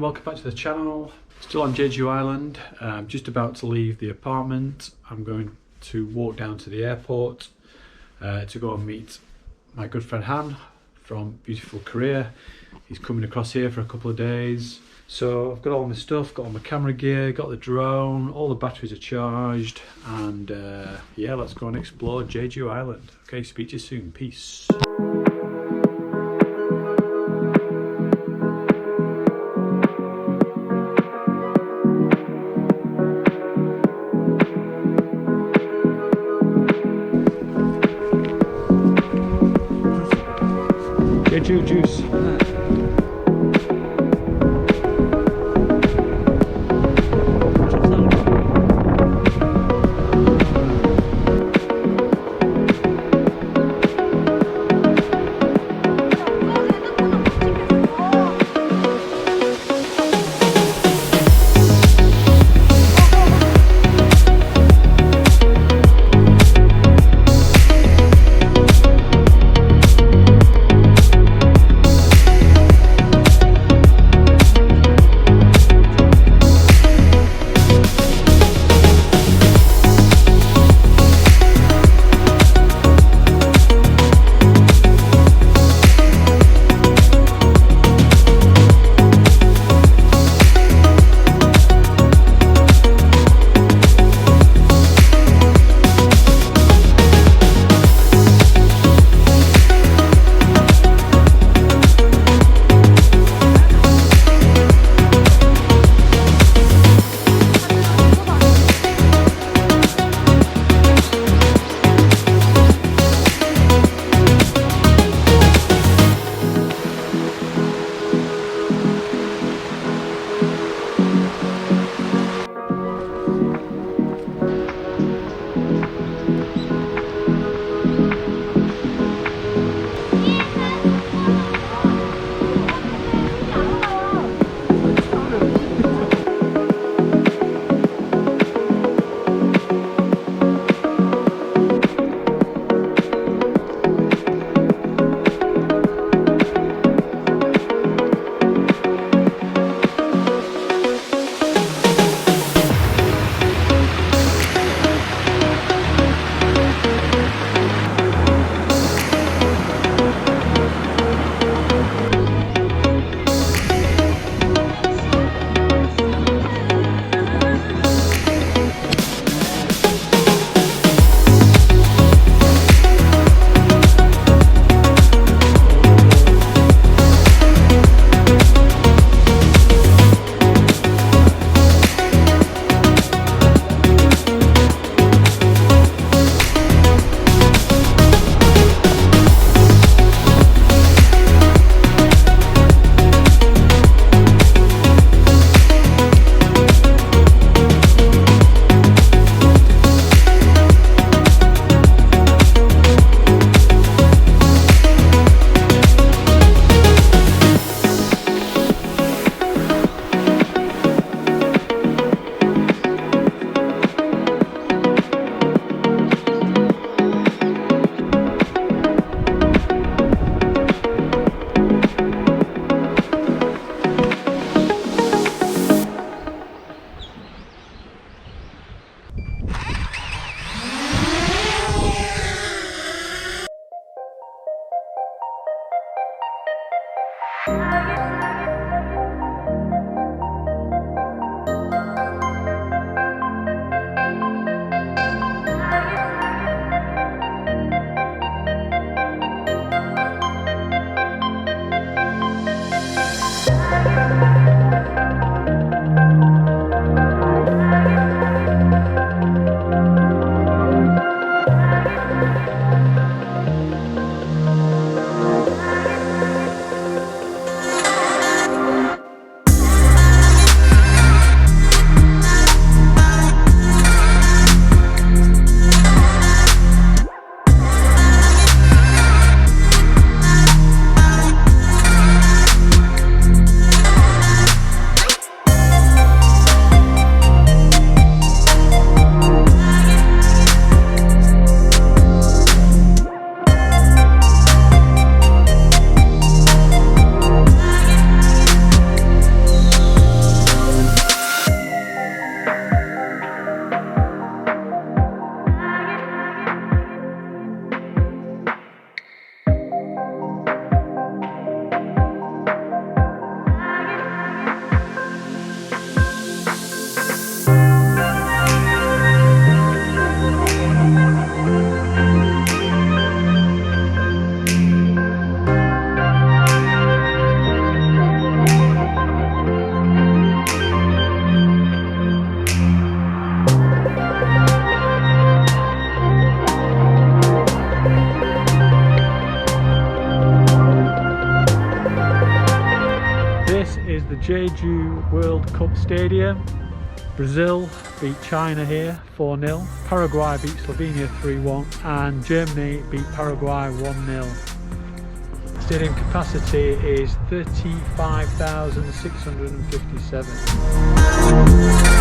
welcome back to the channel. Still on Jeju Island. I'm just about to leave the apartment. I'm going to walk down to the airport to go and meet my good friend Han from beautiful Korea. He's coming across here for a couple of days. So I've got all my stuff, got all my camera gear, got the drone, all the batteries are charged, and yeah, let's go and explore Jeju Island. Okay, speak to you soon. Peace. Jeju juice. Jeju World Cup Stadium. Brazil beat China here 4-0, Paraguay beat Slovenia 3-1 and Germany beat Paraguay 1-0. Stadium capacity is 35,657.